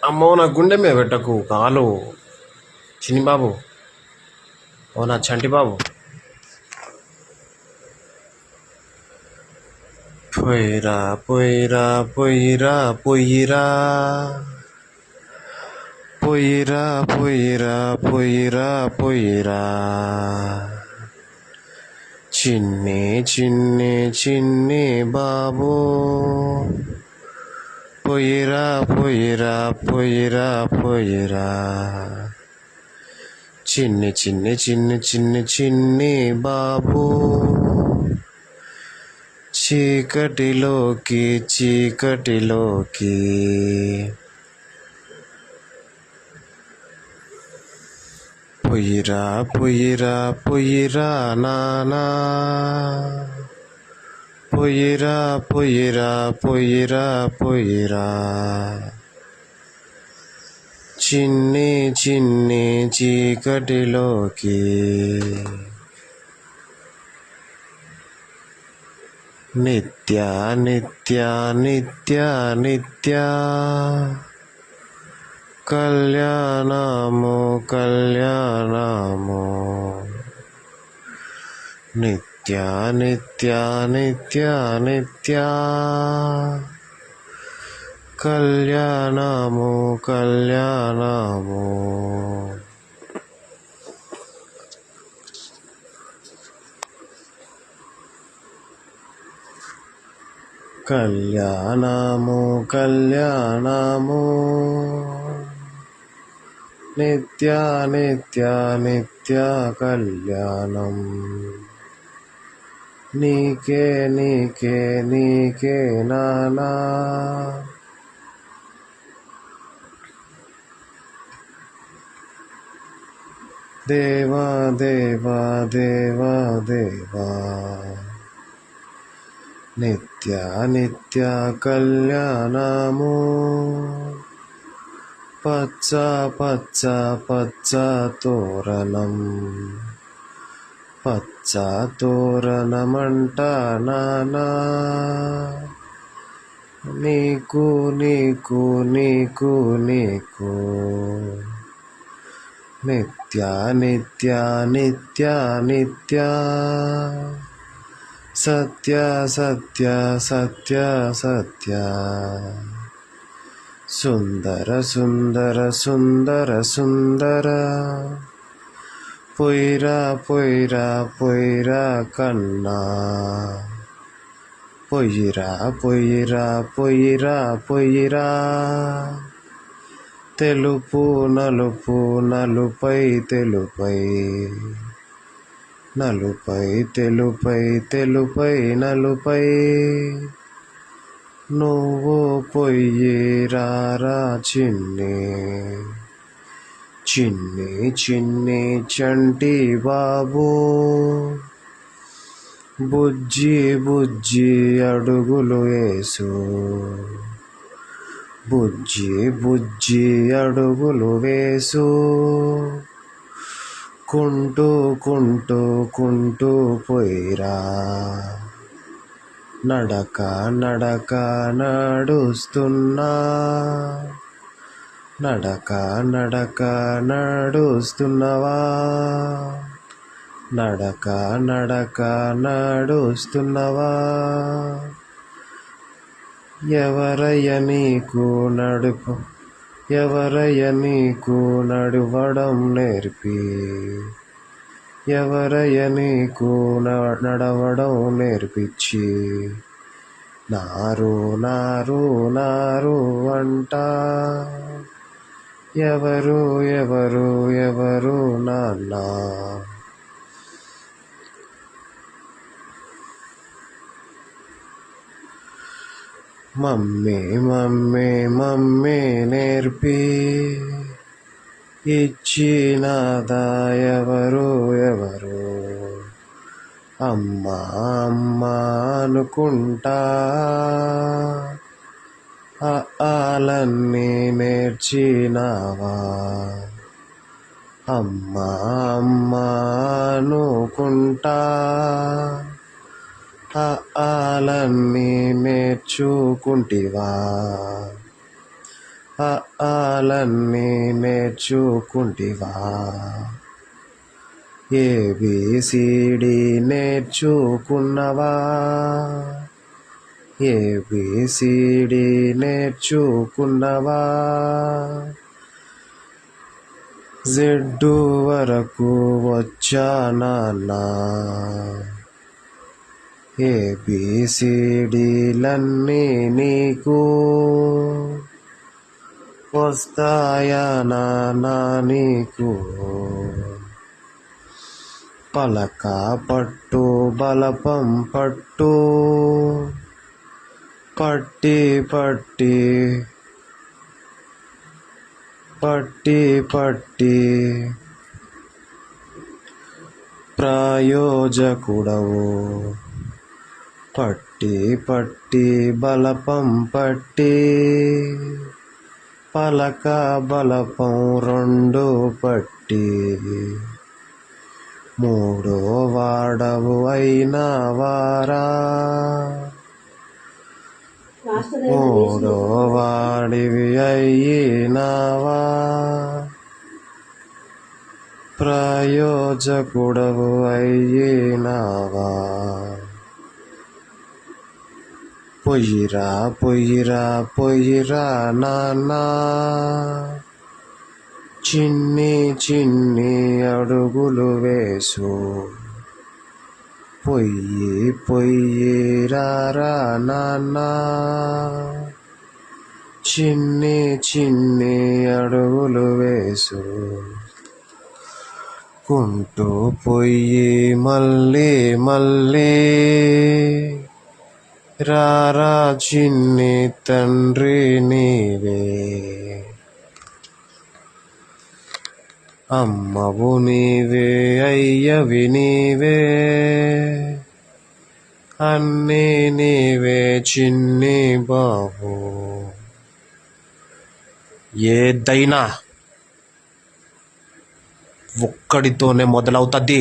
అమ్మో నా గుండె మీద పెట్టకు కాలు. చిన్ని బాబు, ఓ నా చంటి బాబు. పొయ్యిరా పొయ్యిరా పొయ్యిరా పొయ్యిరా పొయ్యిరా పొయ్యిరా పొయ్యిరా పొయ్యిరా చిన్ని చిన్ని చిన్ని బాబు. పొయ్యిరా పొయ్యిరా పొయ్యిరా పొయ్యిరా చిన్ని చిన్ని చిన్ని చిన్ని చిన్ని బాబు. చీకటిలోకి చీకటిలోకి పొయ్యిరా పొయ్యిరా పొయ్యిరా నానా. పొయ్యిరా పొయ్యిరా పొయ్యిరా పొయ్యిరా చిన్ని చిన్ని చీకటిలోకి. నిత్య నిత్య నిత్య నిత్య కళ్యాణము కళ్యాణము. నిత్య నిత్య నిత్య నిత్య కళ్యాణము కళ్యాణము. కళ్యాణము కళ్యాణము. నిత్య నిత్య నిత్య కళ్యాణం. నీకే నీకే నీకే నానా. దేవా దేవా దేవా దేవా. నిత్య నిత్య కళ్యాణము. పచ్చ పచ్చ పచ్చ తోరణం. పచ్చ తోరణమంట నానా. నీకు నీకు నీకు నీకు. నిత్య నిత్య నిత్య నిత్య సత్య సత్య సత్య సత్య. సుందర సుందర సుందర సుందర. పొయ్యిరా పొయ్యిరా పొయ్యిరా కన్నా. పొయ్యిరా పొయ్యిరా పొయ్యిరా పొయ్యిరా. తెలుపు నలుపు నలుపై తెలుపై. నలుపై తెలుపై తెలుపై నలుపై. నువ్వు పొయ్యిరారా చిన్ని. చిన్ని చిన్ని చంటి బాబు. బుజ్జి బుజ్జి అడుగులు వేసు. బుజ్జి బుజ్జి అడుగులు వేసు. కుంటూ కుంటూ కుంటూ పొయ్యిరా. నడక నడక నడుస్తున్నా. నడక నడక నడుస్తున్నవా. నడక నడక నడుస్తున్నవా. ఎవరయ్య నీకు నడుపు. ఎవరయ్య నీకు నడవడం నేర్పి. ఎవరయ్య నీకు నడవడం నేర్పించి. నారు నారు నారు అంట. ఎవరు ఎవరు ఎవరు నాన్న. మమ్మీ మమ్మీ మమ్మీ నేర్పి ఇచ్చినదా ఎవరు ఎవరు. అమ్మా అమ్మా అనుకుంటా. ఆలన్నీ నేర్చినావా. అమ్మా అమ్మా అనుకుంటా. ఆలన్నీ నేర్చుకుంటివా. ఆ ఆలన్నీ నేర్చుకుంటివా? ఏబిసిడి నేర్చుకున్నవా? ఏబిసిడి నేర్చుకున్నవా? జెడ్డు వరకు వచ్చానన్నా, ఏబిసిడిలన్నీ నీకు వస్తాయా నాన్నా నీకు? పలక పట్టు బలపం పట్టు, పట్టి పట్టి పట్టి పట్టి ప్రయోజకుడవు. పట్టి పట్టి బలపం పట్టి, పలక బలపం రెండు పట్టి, మూడో వాడవు అయిన వారా, మూడో వాడివి అయినావా? ప్రయోజకుడవు అయినావా? పొయ్యిరా పొయ్యిరా పొయ్యిరా నాన్నా, చిన్ని చిన్ని అడుగులు వేసు. పొయ్యి పొయ్యిరారా నాన్నా, చిన్ని చిన్ని అడుగులు వేసు. కుంటూ పొయ్యి మళ్ళీ మళ్ళీ రారా చిన్ని తండ్రి నీవే. అమ్మవు నీవే అయ్యవి నీవే, అన్నీ నీవే చిన్ని బాబు. ఏదైనా ఒక్కడితోనే మొదలవుతుంది.